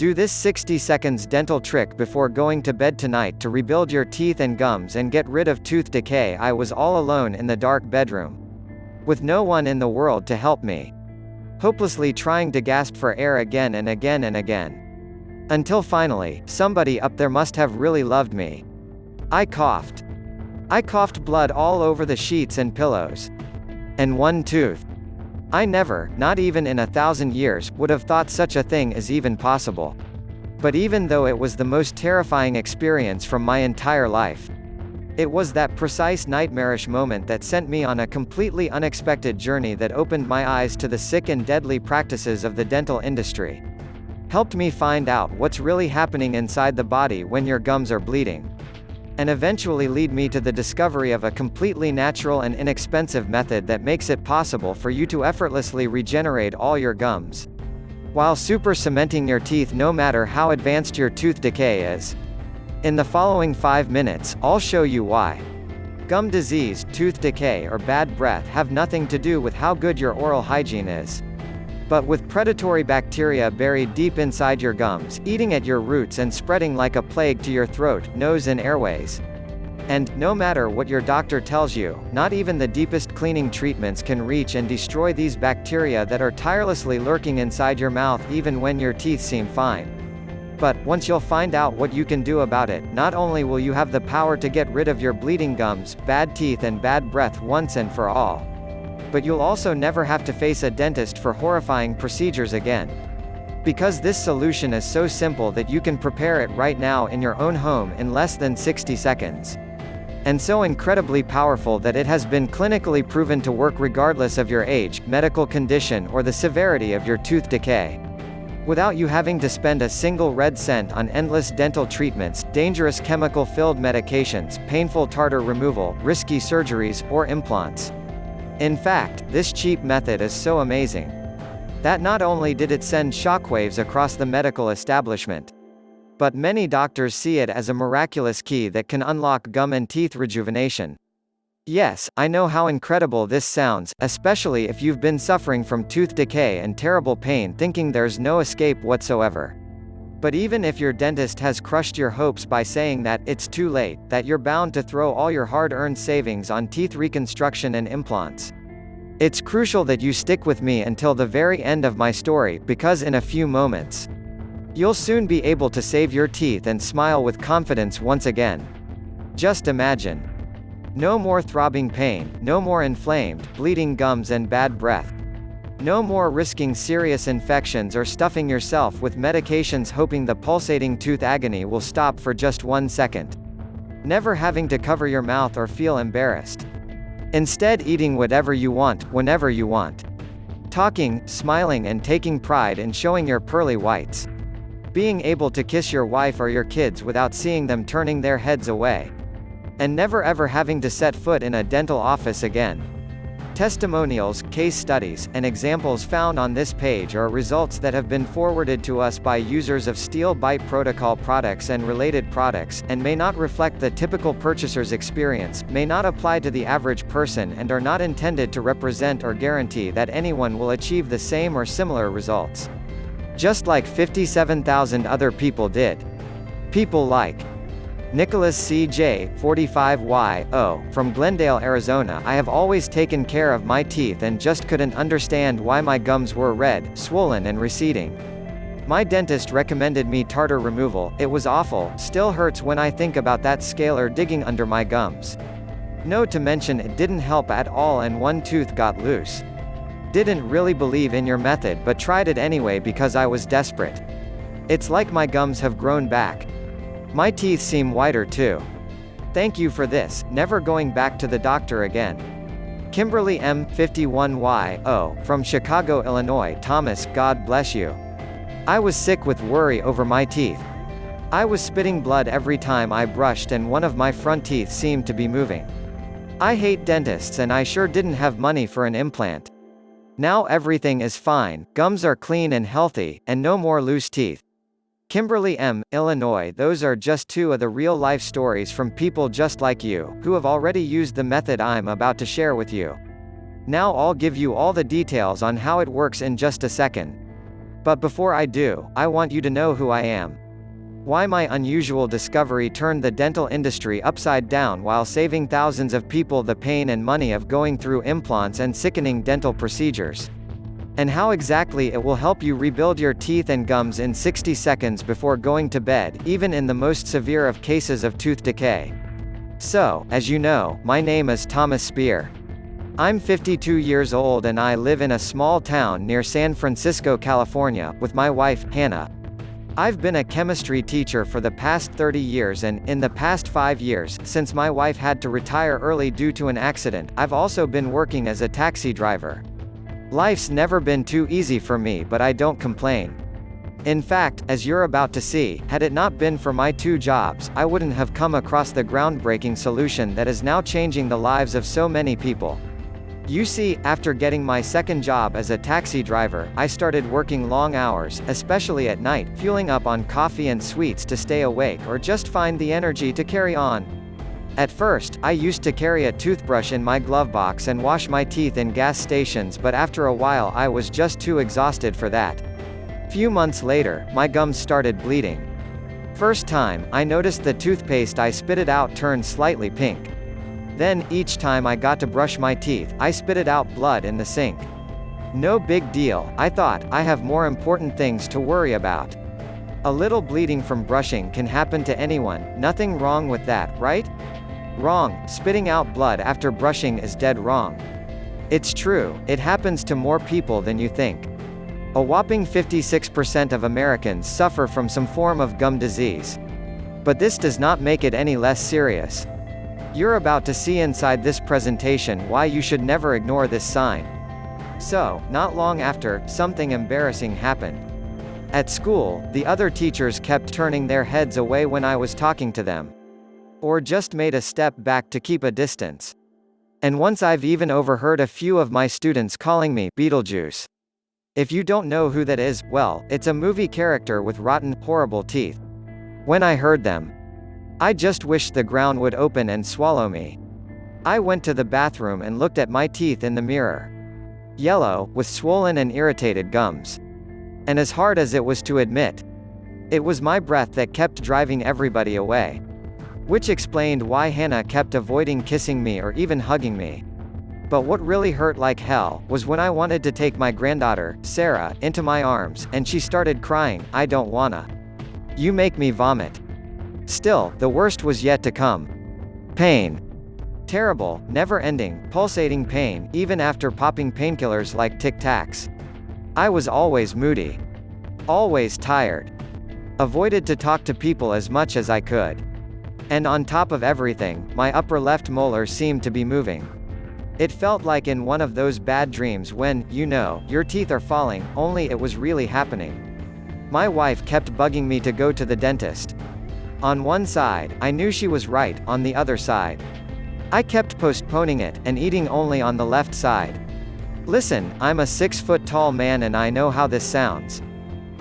Do this 60 seconds dental trick before going to bed tonight to rebuild your teeth and gums and get rid of tooth decay. I was all alone in the dark bedroom, with no one in the world to help me, hopelessly trying to gasp for air again and again and again. Until finally, somebody up there must have really loved me. I coughed. I coughed blood all over the sheets and pillows. And one tooth. I never, not even in 1,000 years, would have thought such a thing is even possible. But even though it was the most terrifying experience from my entire life, it was that precise nightmarish moment that sent me on a completely unexpected journey that opened my eyes to the sick and deadly practices of the dental industry. Helped me find out what's really happening inside the body when your gums are bleeding, and eventually lead me to the discovery of a completely natural and inexpensive method that makes it possible for you to effortlessly regenerate all your gums, while super cementing your teeth no matter how advanced your tooth decay is. In the following 5 minutes, I'll show you why. Gum disease, tooth decay or bad breath have nothing to do with how good your oral hygiene is, but with predatory bacteria buried deep inside your gums, eating at your roots and spreading like a plague to your throat, nose and airways. And, no matter what your doctor tells you, not even the deepest cleaning treatments can reach and destroy these bacteria that are tirelessly lurking inside your mouth even when your teeth seem fine. But, once you'll find out what you can do about it, not only will you have the power to get rid of your bleeding gums, bad teeth and bad breath once and for all, but you'll also never have to face a dentist for horrifying procedures again. Because this solution is so simple that you can prepare it right now in your own home in less than 60 seconds. And so incredibly powerful that it has been clinically proven to work regardless of your age, medical condition or the severity of your tooth decay. Without you having to spend a single red cent on endless dental treatments, dangerous chemical-filled medications, painful tartar removal, risky surgeries, or implants. In fact, this cheap method is so amazing that not only did it send shockwaves across the medical establishment, but many doctors see it as a miraculous key that can unlock gum and teeth rejuvenation. Yes, I know how incredible this sounds, especially if you've been suffering from tooth decay and terrible pain thinking there's no escape whatsoever. But even if your dentist has crushed your hopes by saying that it's too late, that you're bound to throw all your hard-earned savings on teeth reconstruction and implants, it's crucial that you stick with me until the very end of my story, because in a few moments, you'll soon be able to save your teeth and smile with confidence once again. Just imagine. No more throbbing pain, no more inflamed, bleeding gums and bad breath. No more risking serious infections or stuffing yourself with medications hoping the pulsating tooth agony will stop for just 1 second. Never having to cover your mouth or feel embarrassed. Instead, eating whatever you want, whenever you want. Talking, smiling and taking pride in showing your pearly whites. Being able to kiss your wife or your kids without seeing them turning their heads away. And never ever having to set foot in a dental office again. Testimonials, case studies, and examples found on this page are results that have been forwarded to us by users of Steel Bite Protocol products and related products, and may not reflect the typical purchaser's experience, may not apply to the average person and are not intended to represent or guarantee that anyone will achieve the same or similar results. Just like 57,000 other people did. People like Nicholas C.J., 45Y, from Glendale, Arizona. I have always taken care of my teeth and just couldn't understand why my gums were red, swollen and receding. My dentist recommended me tartar removal. It was awful, still hurts when I think about that scaler digging under my gums. No to mention it didn't help at all and one tooth got loose. Didn't really believe in your method but tried it anyway because I was desperate. It's like my gums have grown back. My teeth seem whiter too. Thank you for this, never going back to the doctor again. Kimberly M. 51Y, from Chicago, Illinois. Thomas, God bless you. I was sick with worry over my teeth. I was spitting blood every time I brushed and one of my front teeth seemed to be moving. I hate dentists and I sure didn't have money for an implant. Now everything is fine, gums are clean and healthy, and no more loose teeth. Kimberly M., Illinois. Those are just two of the real-life stories from people just like you, who have already used the method I'm about to share with you. Now I'll give you all the details on how it works in just a second. But before I do, I want you to know who I am. Why my unusual discovery turned the dental industry upside down while saving thousands of people the pain and money of going through implants and sickening dental procedures. And how exactly it will help you rebuild your teeth and gums in 60 seconds before going to bed, even in the most severe of cases of tooth decay. So, as you know, my name is Thomas Spear. I'm 52 years old and I live in a small town near San Francisco, California, with my wife, Hannah. I've been a chemistry teacher for the past 30 years and, in the past 5 years, since my wife had to retire early due to an accident, I've also been working as a taxi driver. Life's never been too easy for me, but I don't complain. In fact, as you're about to see, had it not been for my 2 jobs, I wouldn't have come across the groundbreaking solution that is now changing the lives of so many people. You see, after getting my second job as a taxi driver, I started working long hours, especially at night, fueling up on coffee and sweets to stay awake or just find the energy to carry on. At first, I used to carry a toothbrush in my glove box and wash my teeth in gas stations, but after a while I was just too exhausted for that. Few months later, my gums started bleeding. First time, I noticed the toothpaste I spitted out turned slightly pink. Then, each time I got to brush my teeth, I spitted out blood in the sink. No big deal, I thought, I have more important things to worry about. A little bleeding from brushing can happen to anyone, nothing wrong with that, right? Wrong, spitting out blood after brushing is dead wrong. It's true, it happens to more people than you think. A whopping 56% of Americans suffer from some form of gum disease. But this does not make it any less serious. You're about to see inside this presentation why you should never ignore this sign. So, not long after, something embarrassing happened. At school, the other teachers kept turning their heads away when I was talking to them. Or just made a step back to keep a distance. And once I've even overheard a few of my students calling me Beetlejuice. If you don't know who that is, well, it's a movie character with rotten, horrible teeth. When I heard them, I just wished the ground would open and swallow me. I went to the bathroom and looked at my teeth in the mirror. Yellow, with swollen and irritated gums. And as hard as it was to admit, it was my breath that kept driving everybody away. Which explained why Hannah kept avoiding kissing me or even hugging me. But what really hurt like hell was when I wanted to take my granddaughter, Sarah, into my arms, and she started crying, "I don't wanna. You make me vomit." Still, the worst was yet to come. Pain. Terrible, never-ending, pulsating pain, even after popping painkillers like Tic Tacs. I was always moody. Always tired. Avoided to talk to people as much as I could. And on top of everything, my upper left molar seemed to be moving. It felt like in one of those bad dreams when, you know, your teeth are falling, only it was really happening. My wife kept bugging me to go to the dentist. On one side, I knew she was right, on the other side, I kept postponing it, and eating only on the left side. Listen, I'm a 6-foot-tall man and I know how this sounds.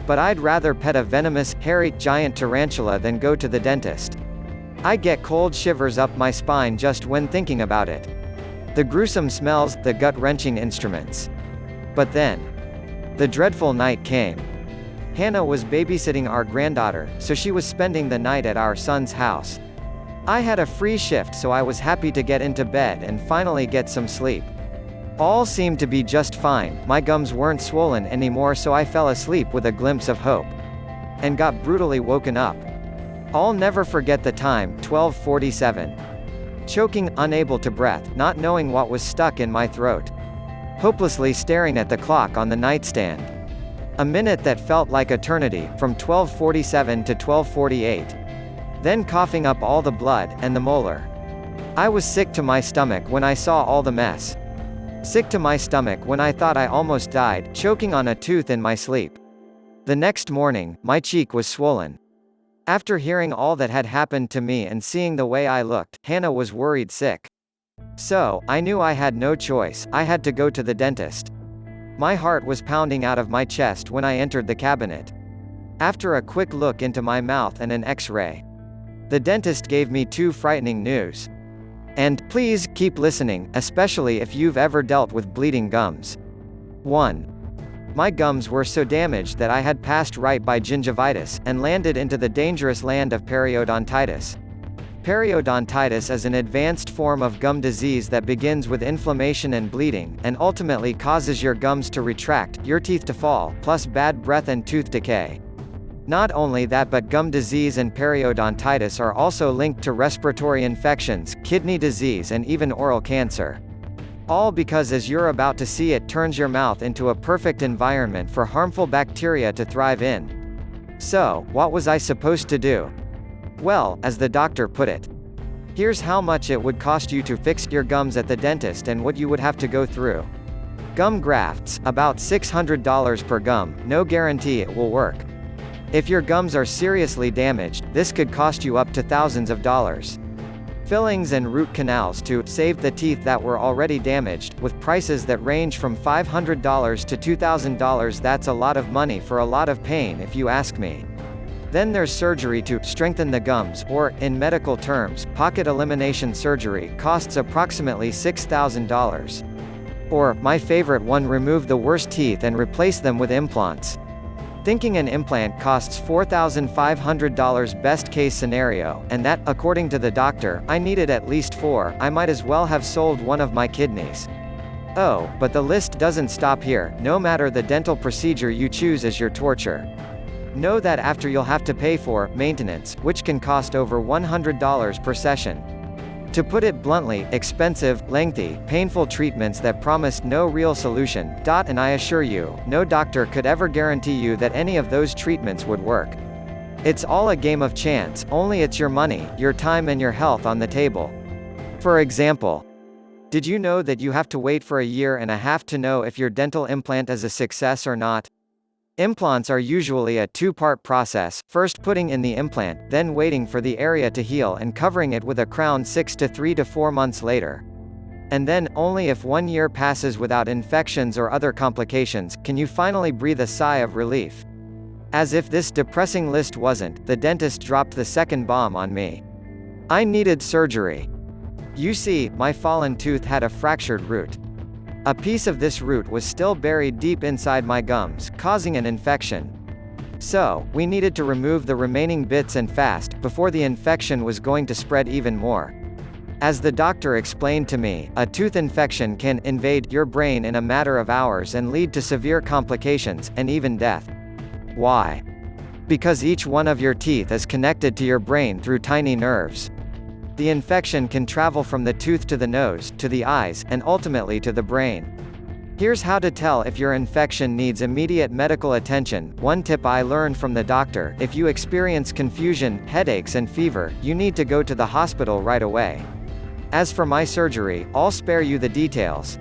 But I'd rather pet a venomous, hairy, giant tarantula than go to the dentist. I get cold shivers up my spine just when thinking about it. The gruesome smells, the gut-wrenching instruments. But then, the dreadful night came. Hannah was babysitting our granddaughter, so she was spending the night at our son's house. I had a free shift, so I was happy to get into bed and finally get some sleep. All seemed to be just fine, my gums weren't swollen anymore, so I fell asleep with a glimpse of hope. And got brutally woken up. I'll never forget the time, 12:47. Choking, unable to breathe, not knowing what was stuck in my throat. Hopelessly staring at the clock on the nightstand. A minute that felt like eternity, from 12:47 to 12:48. Then coughing up all the blood, and the molar. I was sick to my stomach when I saw all the mess. Sick to my stomach when I thought I almost died, choking on a tooth in my sleep. The next morning, my cheek was swollen. After hearing all that had happened to me and seeing the way I looked, Hannah was worried sick. So, I knew I had no choice, I had to go to the dentist. My heart was pounding out of my chest when I entered the cabinet. After a quick look into my mouth and an X-ray, the dentist gave me 2 frightening news. And, please, keep listening, especially if you've ever dealt with bleeding gums. 1. My gums were so damaged that I had passed right by gingivitis, and landed into the dangerous land of periodontitis. Periodontitis is an advanced form of gum disease that begins with inflammation and bleeding, and ultimately causes your gums to retract, your teeth to fall, plus bad breath and tooth decay. Not only that, but gum disease and periodontitis are also linked to respiratory infections, kidney disease, and even oral cancer. All because, as you're about to see, it turns your mouth into a perfect environment for harmful bacteria to thrive in. So, what was I supposed to do? Well, as the doctor put it, here's how much it would cost you to fix your gums at the dentist and what you would have to go through. Gum grafts, about $600 per gum, no guarantee it will work. If your gums are seriously damaged, this could cost you up to thousands of dollars. Fillings and root canals to save the teeth that were already damaged, with prices that range from $500 to $2,000. That's a lot of money for a lot of pain if you ask me. Then there's surgery to strengthen the gums, or, in medical terms, pocket elimination surgery, costs approximately $6,000. Or, my favorite one, remove the worst teeth and replace them with implants. Thinking an implant costs $4,500 best case scenario, and that, according to the doctor, I needed at least 4, I might as well have sold one of my kidneys. Oh, but the list doesn't stop here. No matter the dental procedure you choose as your torture, know that after you'll have to pay for maintenance, which can cost over $100 per session. To put it bluntly, expensive, lengthy, painful treatments that promised no real solution. And I assure you, no doctor could ever guarantee you that any of those treatments would work. It's all a game of chance, only it's your money, your time, and your health on the table. For example, did you know that you have to wait for 1.5 years to know if your dental implant is a success or not? Implants are usually a 2-part process, first putting in the implant, then waiting for the area to heal and covering it with a crown 6 to 3 to 4 months later. And then, only if 1 year passes without infections or other complications, can you finally breathe a sigh of relief. As if this depressing list wasn't, the dentist dropped the second bomb on me. I needed surgery. You see, my fallen tooth had a fractured root. A piece of this root was still buried deep inside my gums, causing an infection. So, we needed to remove the remaining bits and fast, before the infection was going to spread even more. As the doctor explained to me, a tooth infection can invade your brain in a matter of hours and lead to severe complications, and even death. Why? Because each one of your teeth is connected to your brain through tiny nerves. The infection can travel from the tooth to the nose, to the eyes, and ultimately to the brain. Here's how to tell if your infection needs immediate medical attention. One tip I learned from the doctor: if you experience confusion, headaches, and fever, you need to go to the hospital right away. As for my surgery, I'll spare you the details.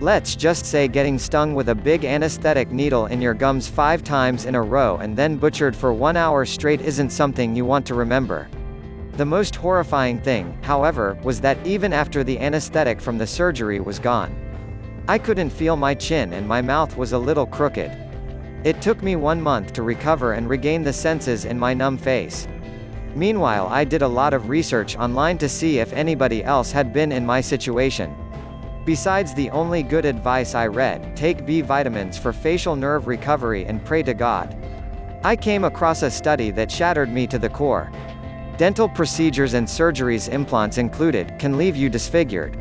Let's just say getting stung with a big anesthetic needle in your gums 5 times in a row and then butchered for 1 hour straight isn't something you want to remember. The most horrifying thing, however, was that even after the anesthetic from the surgery was gone, I couldn't feel my chin and my mouth was a little crooked. It took me 1 month to recover and regain the senses in my numb face. Meanwhile, I did a lot of research online to see if anybody else had been in my situation. Besides the only good advice I read, take B vitamins for facial nerve recovery and pray to God, I came across a study that shattered me to the core. Dental procedures and surgeries, implants included, can leave you disfigured.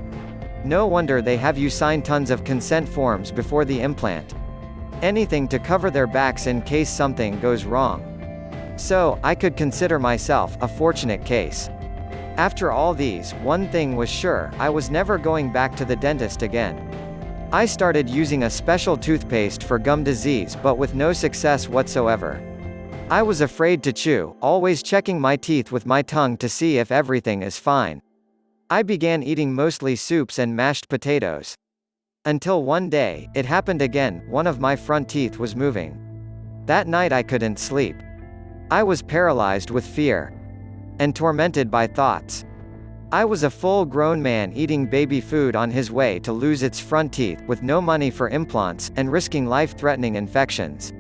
No wonder they have you sign tons of consent forms before the implant. Anything to cover their backs in case something goes wrong. So, I could consider myself a fortunate case. After all these, one thing was sure: I was never going back to the dentist again. I started using a special toothpaste for gum disease, but with no success whatsoever. I was afraid to chew, always checking my teeth with my tongue to see if everything is fine. I began eating mostly soups and mashed potatoes. Until one day, it happened again: one of my front teeth was moving. That night I couldn't sleep. I was paralyzed with fear and tormented by thoughts. I was a full-grown man eating baby food on his way to lose its front teeth, with no money for implants, and risking life-threatening infections.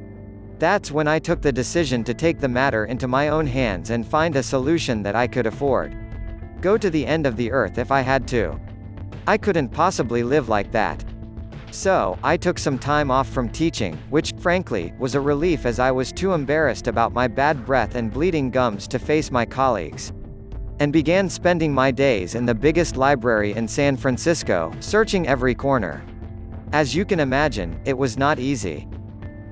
That's when I took the decision to take the matter into my own hands and find a solution that I could afford. Go to the end of the earth if I had to. I couldn't possibly live like that. So, I took some time off from teaching, which, frankly, was a relief as I was too embarrassed about my bad breath and bleeding gums to face my colleagues. And began spending my days in the biggest library in San Francisco, searching every corner. As you can imagine, it was not easy.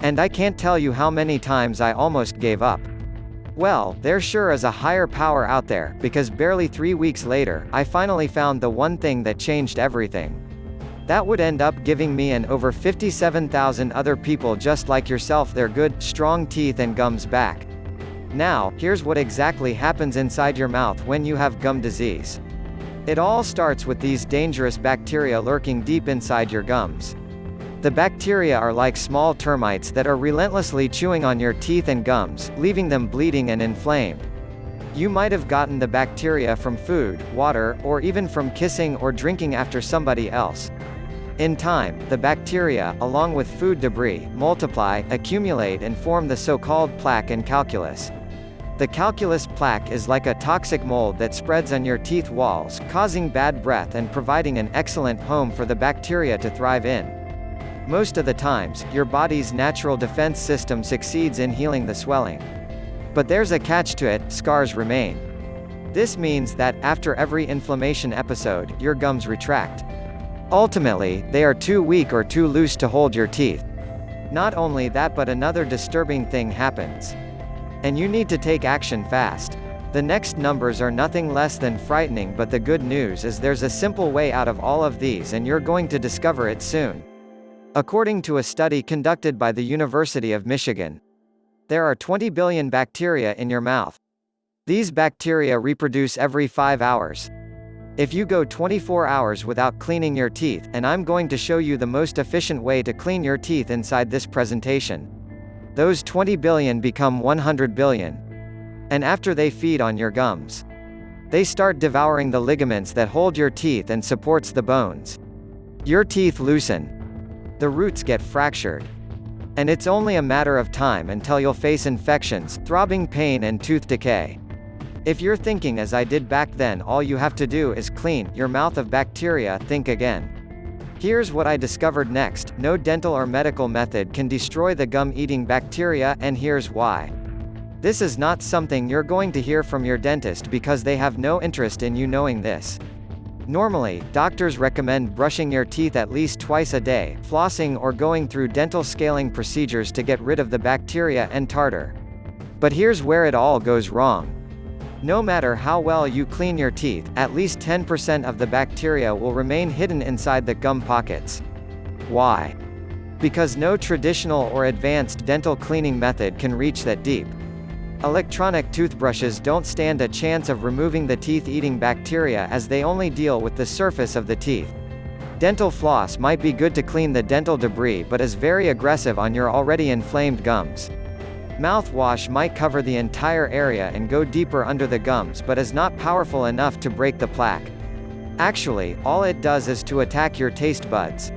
And I can't tell you how many times I almost gave up. Well, there sure is a higher power out there, because barely 3 weeks later, I finally found the one thing that changed everything. That would end up giving me and over 57,000 other people just like yourself their good, strong teeth and gums back. Now, here's what exactly happens inside your mouth when you have gum disease. It all starts with these dangerous bacteria lurking deep inside your gums. The bacteria are like small termites that are relentlessly chewing on your teeth and gums, leaving them bleeding and inflamed. You might have gotten the bacteria from food, water, or even from kissing or drinking after somebody else. In time, the bacteria, along with food debris, multiply, accumulate and form the so-called plaque and calculus. The calculus plaque is like a toxic mold that spreads on your teeth walls, causing bad breath and providing an excellent home for the bacteria to thrive in. Most of the times, your body's natural defense system succeeds in healing the swelling. But there's a catch to it: scars remain. This means that, after every inflammation episode, your gums retract. Ultimately, they are too weak or too loose to hold your teeth. Not only that, but another disturbing thing happens. And you need to take action fast. The next numbers are nothing less than frightening, but the good news is there's a simple way out of all of these, and you're going to discover it soon. According to a study conducted by the University of Michigan, there are 20 billion bacteria in your mouth. These bacteria reproduce every 5 hours. If you go 24 hours without cleaning your teeth, and I'm going to show you the most efficient way to clean your teeth inside this presentation, those 20 billion become 100 billion. And after they feed on your gums, they start devouring the ligaments that hold your teeth and supports the bones. Your teeth loosen. The roots get fractured. And it's only a matter of time until you'll face infections, throbbing pain and tooth decay. If you're thinking as I did back then all you have to do is clean your mouth of bacteria, think again. Here's what I discovered next: no dental or medical method can destroy the gum-eating bacteria, and here's why. This is not something you're going to hear from your dentist because they have no interest in you knowing this. Normally, doctors recommend brushing your teeth at least twice a day, flossing or going through dental scaling procedures to get rid of the bacteria and tartar. But here's where it all goes wrong. No matter how well you clean your teeth, at least 10% of the bacteria will remain hidden inside the gum pockets. Why? Because no traditional or advanced dental cleaning method can reach that deep. Electronic toothbrushes don't stand a chance of removing the teeth-eating bacteria as they only deal with the surface of the teeth. Dental floss might be good to clean the dental debris but is very aggressive on your already inflamed gums. Mouthwash might cover the entire area and go deeper under the gums but is not powerful enough to break the plaque. Actually, all it does is to attack your taste buds.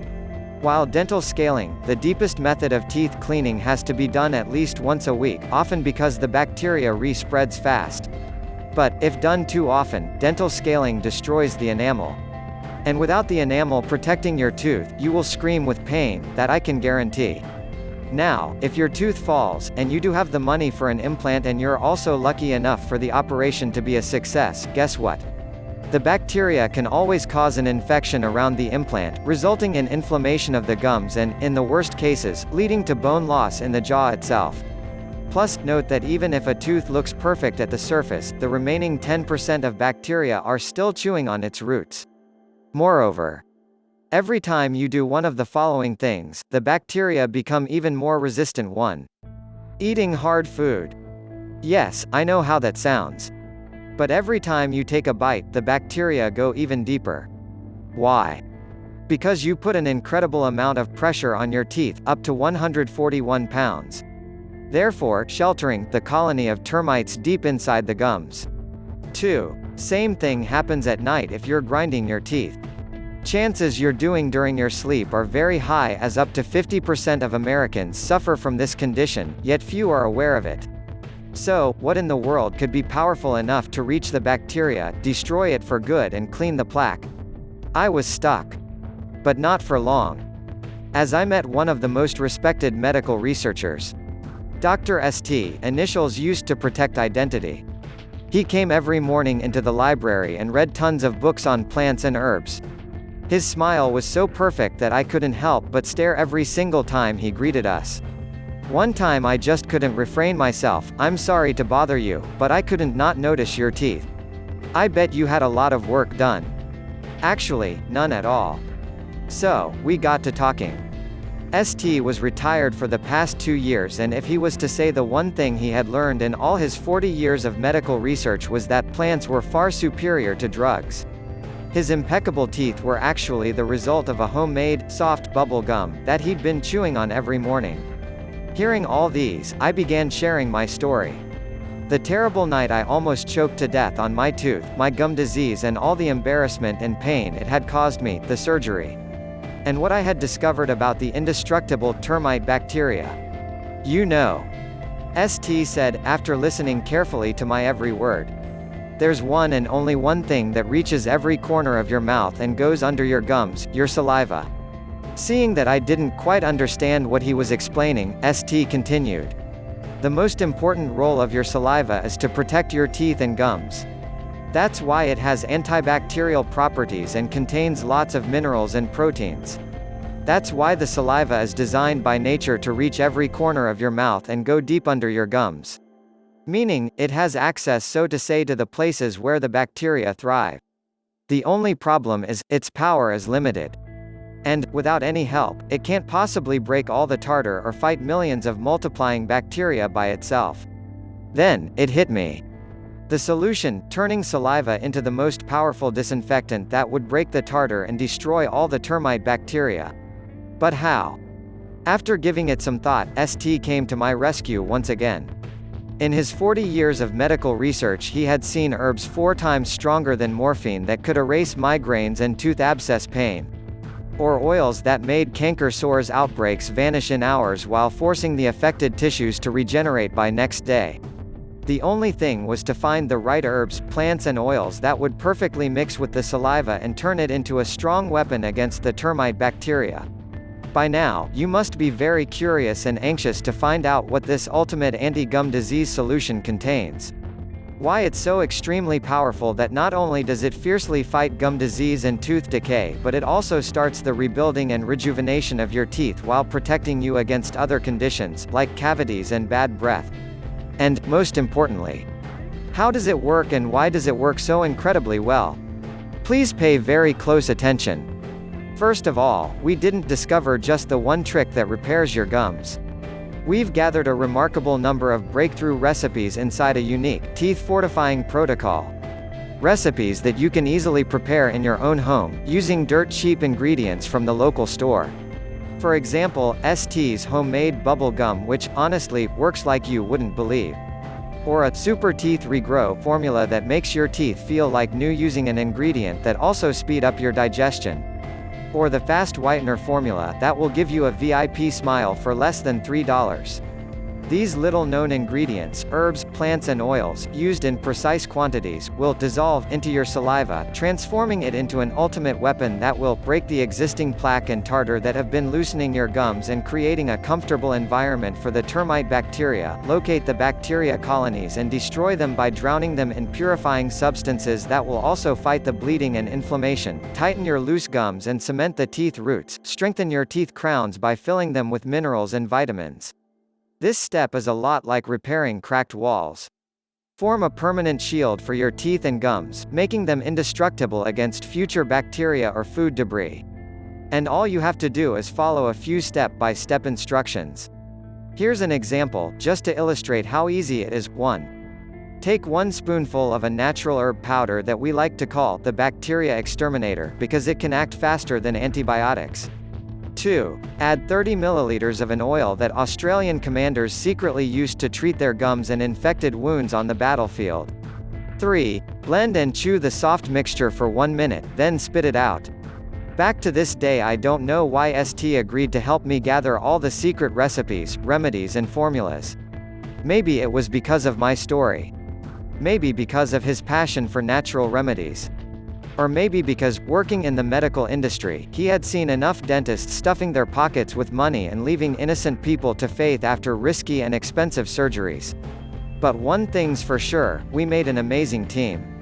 While dental scaling, the deepest method of teeth cleaning, has to be done at least once a week, often because the bacteria re-spreads fast. But, if done too often, dental scaling destroys the enamel. And without the enamel protecting your tooth, you will scream with pain, that I can guarantee. Now, if your tooth falls, and you do have the money for an implant and you're also lucky enough for the operation to be a success, guess what? The bacteria can always cause an infection around the implant, resulting in inflammation of the gums and, in the worst cases, leading to bone loss in the jaw itself. Plus, note that even if a tooth looks perfect at the surface, the remaining 10% of bacteria are still chewing on its roots. Moreover, every time you do one of the following things, the bacteria become even more resistant. 1. Eating hard food. Yes, I know how that sounds. But every time you take a bite, the bacteria go even deeper. Why? Because you put an incredible amount of pressure on your teeth, up to 141 pounds. Therefore, sheltering the colony of termites deep inside the gums. 2. Same thing happens at night if you're grinding your teeth. Chances you're doing during your sleep are very high, as up to 50% of Americans suffer from this condition, yet few are aware of it. So, what in the world could be powerful enough to reach the bacteria, destroy it for good and clean the plaque? I was stuck. But not for long. as I met one of the most respected medical researchers. Dr. St, initials used to protect identity. He came every morning into the library and read tons of books on plants and herbs. His smile was so perfect that I couldn't help but stare every single time he greeted us. One time I just couldn't refrain myself. "I'm sorry to bother you, but I couldn't not notice your teeth. I bet you had a lot of work done." "Actually, none at all." So, we got to talking. St was retired for the past 2 years, and if he was to say the one thing he had learned in all his 40 years of medical research was that plants were far superior to drugs. His impeccable teeth were actually the result of a homemade, soft bubble gum that he'd been chewing on every morning. Hearing all these, I began sharing my story. The terrible night I almost choked to death on my tooth, my gum disease, and all the embarrassment and pain it had caused me, the surgery. And what I had discovered about the indestructible termite bacteria. "You know," St said, after listening carefully to my every word. "There's one and only one thing that reaches every corner of your mouth and goes under your gums, your saliva." Seeing that I didn't quite understand what he was explaining, St continued. "The most important role of your saliva is to protect your teeth and gums. That's why it has antibacterial properties and contains lots of minerals and proteins. That's why the saliva is designed by nature to reach every corner of your mouth and go deep under your gums. Meaning, it has access, so to say, to the places where the bacteria thrive. The only problem is, its power is limited. And, without any help, it can't possibly break all the tartar or fight millions of multiplying bacteria by itself." Then, it hit me. The solution, turning saliva into the most powerful disinfectant that would break the tartar and destroy all the termite bacteria. But how? After giving it some thought, St came to my rescue once again. In his 40 years of medical research, he had seen herbs 4 times stronger than morphine that could erase migraines and tooth abscess pain. Or oils that made canker sores outbreaks vanish in hours while forcing the affected tissues to regenerate by next day. The only thing was to find the right herbs, plants and oils that would perfectly mix with the saliva and turn it into a strong weapon against the termite bacteria. By now, you must be very curious and anxious to find out what this ultimate anti-gum disease solution contains. Why it's so extremely powerful that not only does it fiercely fight gum disease and tooth decay, but it also starts the rebuilding and rejuvenation of your teeth while protecting you against other conditions, like cavities and bad breath. And, most importantly, how does it work and why does it work so incredibly well? Please pay very close attention. First of all, we didn't discover just the one trick that repairs your gums. We've gathered a remarkable number of breakthrough recipes inside a unique, teeth-fortifying protocol. Recipes that you can easily prepare in your own home, using dirt-cheap ingredients from the local store. For example, St's homemade bubble gum, which, honestly, works like you wouldn't believe. Or a super teeth regrow formula that makes your teeth feel like new using an ingredient that also speed up your digestion. Or the fast whitener formula that will give you a VIP smile for less than $3. These little-known ingredients, herbs, plants and oils, used in precise quantities, will dissolve into your saliva, transforming it into an ultimate weapon that will break the existing plaque and tartar that have been loosening your gums and creating a comfortable environment for the termite bacteria, locate the bacteria colonies and destroy them by drowning them in purifying substances that will also fight the bleeding and inflammation, tighten your loose gums and cement the teeth roots, strengthen your teeth crowns by filling them with minerals and vitamins. This step is a lot like repairing cracked walls. Form a permanent shield for your teeth and gums, making them indestructible against future bacteria or food debris. And all you have to do is follow a few step-by-step instructions. Here's an example, just to illustrate how easy it is. 1. Take 1 spoonful of a natural herb powder that we like to call the bacteria exterminator, because it can act faster than antibiotics. 2. Add 30 milliliters of an oil that Australian commanders secretly used to treat their gums and infected wounds on the battlefield. 3. Blend and chew the soft mixture for 1 minute, then spit it out. Back to this day I don't know why St agreed to help me gather all the secret recipes, remedies and formulas. Maybe it was because of my story. Maybe because of his passion for natural remedies. Or maybe because, working in the medical industry, he had seen enough dentists stuffing their pockets with money and leaving innocent people to faith after risky and expensive surgeries. But one thing's for sure, we made an amazing team.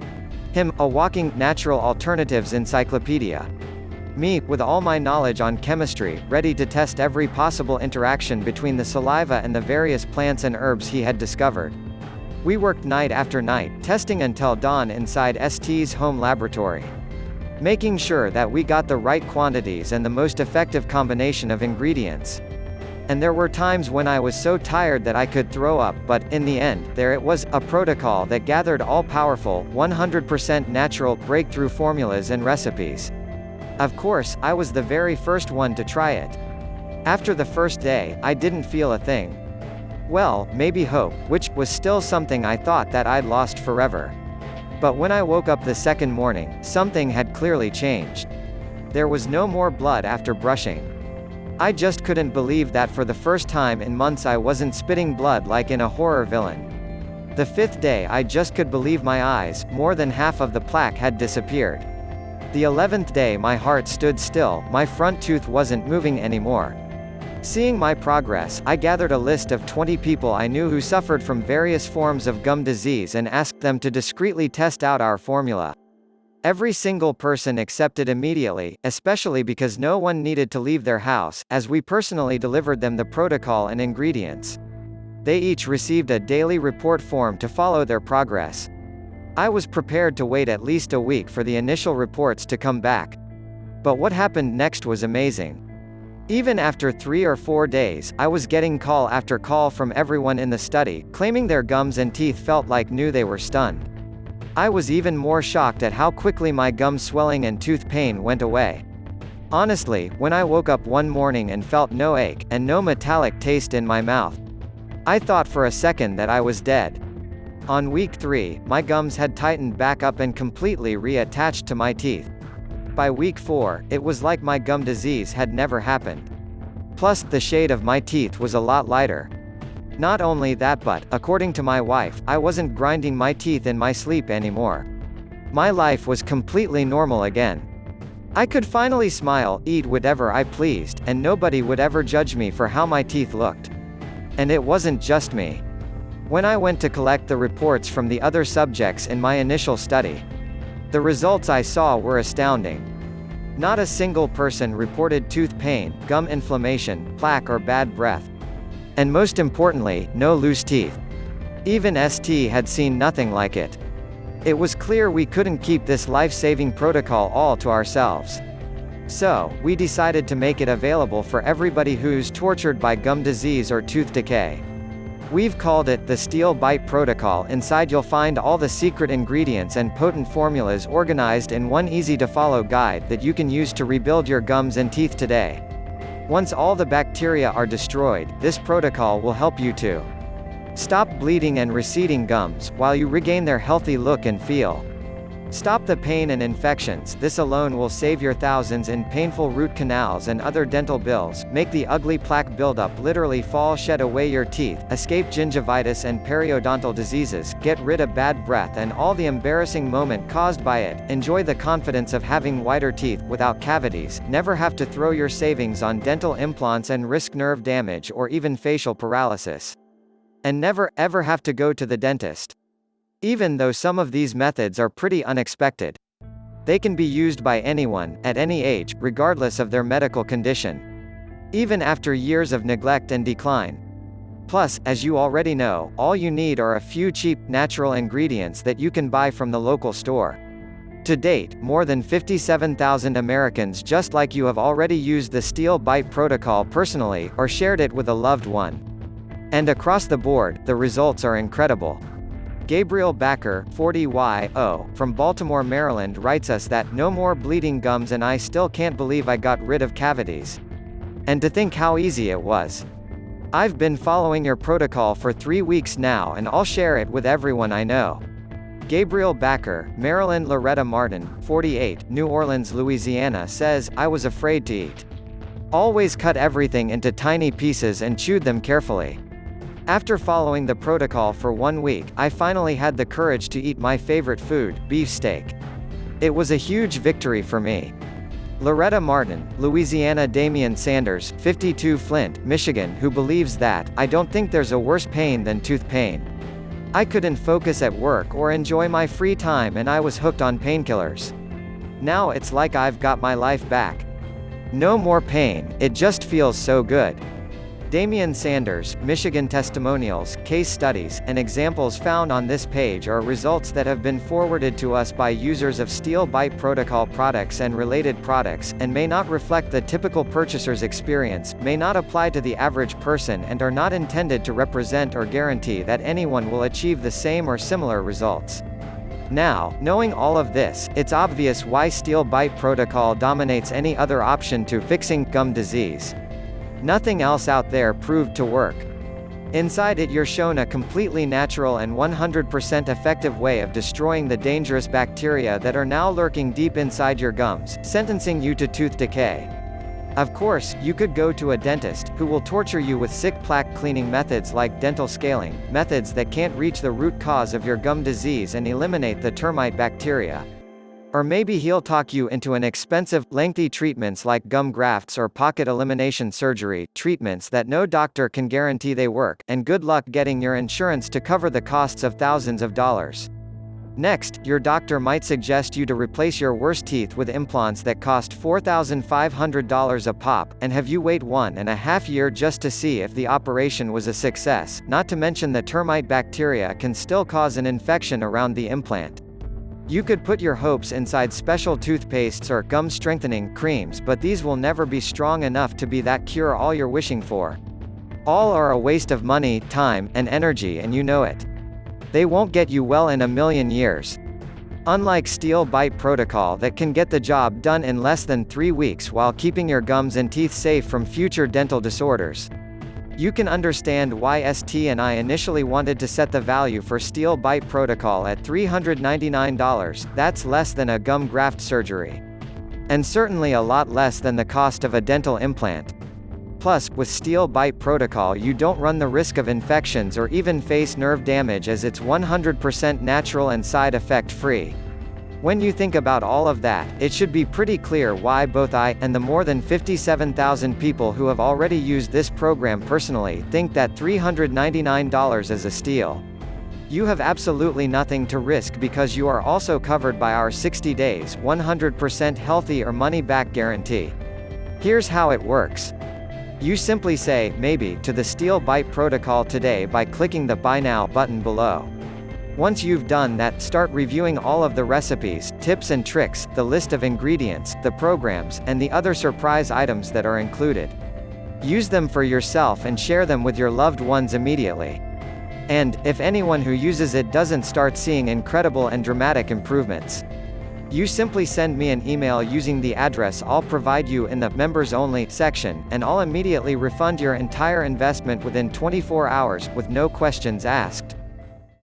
Him, a walking, natural alternatives encyclopedia. Me, with all my knowledge on chemistry, ready to test every possible interaction between the saliva and the various plants and herbs he had discovered. We worked night after night, testing until dawn inside ST's home laboratory. Making sure that we got the right quantities and the most effective combination of ingredients. And there were times when I was so tired that I could throw up, but, in the end, there it was, a protocol that gathered all-powerful, 100% natural, breakthrough formulas and recipes. Of course, I was the very first one to try it. After the first day, I didn't feel a thing. Well, maybe hope, which was still something I thought that I'd lost forever. But when I woke up the second morning, something had clearly changed. There was no more blood after brushing. I just couldn't believe that for the first time in months I wasn't spitting blood like in a horror villain. The fifth day I just could believe my eyes, more than half of the plaque had disappeared. The 11th day my heart stood still, my front tooth wasn't moving anymore. Seeing my progress, I gathered a list of 20 people I knew who suffered from various forms of gum disease and asked them to discreetly test out our formula. Every single person accepted immediately, especially because no one needed to leave their house, as we personally delivered them the protocol and ingredients. They each received a daily report form to follow their progress. I was prepared to wait at least a week for the initial reports to come back. But what happened next was amazing. Even after 3 or 4 days, I was getting call after call from everyone in the study, claiming their gums and teeth felt like new they were stunned. I was even more shocked at how quickly my gum swelling and tooth pain went away. Honestly, when I woke up one morning and felt no ache, and no metallic taste in my mouth, I thought for a second that I was dead. On week 3, my gums had tightened back up and completely reattached to my teeth. By week 4, it was like my gum disease had never happened. Plus, the shade of my teeth was a lot lighter. Not only that, but, according to my wife, I wasn't grinding my teeth in my sleep anymore. My life was completely normal again. I could finally smile, eat whatever I pleased, and nobody would ever judge me for how my teeth looked. And it wasn't just me. When I went to collect the reports from the other subjects in my initial study, the results I saw were astounding. Not a single person reported tooth pain, gum inflammation, plaque or bad breath. And most importantly, no loose teeth. Even ST had seen nothing like it. It was clear we couldn't keep this life-saving protocol all to ourselves. So, we decided to make it available for everybody who's tortured by gum disease or tooth decay. We've called it the Steel Bite Protocol. Inside you'll find all the secret ingredients and potent formulas organized in one easy-to-follow guide that you can use to rebuild your gums and teeth today. Once all the bacteria are destroyed, this protocol will help you to stop bleeding and receding gums, while you regain their healthy look and feel. Stop the pain and infections. This alone will save your thousands in painful root canals and other dental bills, make the ugly plaque buildup literally fall, shed away your teeth, escape gingivitis and periodontal diseases, get rid of bad breath and all the embarrassing moment caused by it, enjoy the confidence of having whiter teeth, without cavities, never have to throw your savings on dental implants and risk nerve damage or even facial paralysis. And never, ever have to go to the dentist. Even though some of these methods are pretty unexpected, they can be used by anyone, at any age, regardless of their medical condition. Even after years of neglect and decline. Plus, as you already know, all you need are a few cheap, natural ingredients that you can buy from the local store. To date, more than 57,000 Americans just like you have already used the Steel Bite Protocol personally, or shared it with a loved one. And across the board, the results are incredible. Gabriel Backer, 40Y, from Baltimore, Maryland writes us that, "No more bleeding gums and I still can't believe I got rid of cavities. And to think how easy it was. I've been following your protocol for 3 weeks now and I'll share it with everyone I know." Gabriel Backer, Maryland. Loretta Martin, 48, New Orleans, Louisiana says, "I was afraid to eat. Always cut everything into tiny pieces and chewed them carefully. After following the protocol for 1 week, I finally had the courage to eat my favorite food, beef steak. It was a huge victory for me. Loretta Martin, Louisiana. Damian Sanders, 52, Flint, Michigan, who believes that, I don't think there's a worse pain than tooth pain. I couldn't focus at work or enjoy my free time and I was hooked on painkillers. Now it's like I've got my life back. No more pain, it just feels so good. Damian Sanders, Michigan. Testimonials, case studies, and examples found on this page are results that have been forwarded to us by users of Steel Bite Protocol products and related products, and may not reflect the typical purchaser's experience, may not apply to the average person, and are not intended to represent or guarantee that anyone will achieve the same or similar results. Now, knowing all of this, it's obvious why Steel Bite Protocol dominates any other option to fixing gum disease. Nothing else out there proved to work. Inside it you're shown a completely natural and 100% effective way of destroying the dangerous bacteria that are now lurking deep inside your gums, sentencing you to tooth decay. Of course, you could go to a dentist, who will torture you with sick plaque cleaning methods like dental scaling, methods that can't reach the root cause of your gum disease and eliminate the termite bacteria. Or maybe he'll talk you into an expensive, lengthy treatments like gum grafts or pocket elimination surgery, treatments that no doctor can guarantee they work, and good luck getting your insurance to cover the costs of thousands of dollars. Next, your doctor might suggest you to replace your worst teeth with implants that cost $4,500 a pop, and have you wait 1.5 years just to see if the operation was a success, not to mention the termite bacteria can still cause an infection around the implant. You could put your hopes inside special toothpastes or gum-strengthening creams, but these will never be strong enough to be that cure-all you're wishing for. All are a waste of money, time, and energy, and you know it. They won't get you well in a million years. Unlike Steel Bite Protocol that can get the job done in less than 3 weeks while keeping your gums and teeth safe from future dental disorders. You can understand why ST and I initially wanted to set the value for Steel Bite Protocol at $399, that's less than a gum graft surgery. And certainly a lot less than the cost of a dental implant. Plus, with Steel Bite Protocol you don't run the risk of infections or even face nerve damage as it's 100% natural and side effect free. When you think about all of that, it should be pretty clear why both I, and the more than 57,000 people who have already used this program personally, think that $399 is a steal. You have absolutely nothing to risk because you are also covered by our 60 days, 100% healthy or money-back guarantee. Here's how it works. You simply say, maybe, to the Steel Bite Protocol today by clicking the Buy Now button below. Once you've done that, start reviewing all of the recipes, tips and tricks, the list of ingredients, the programs, and the other surprise items that are included. Use them for yourself and share them with your loved ones immediately. And, if anyone who uses it doesn't start seeing incredible and dramatic improvements, you simply send me an email using the address I'll provide you in the Members Only section, and I'll immediately refund your entire investment within 24 hours, with no questions asked.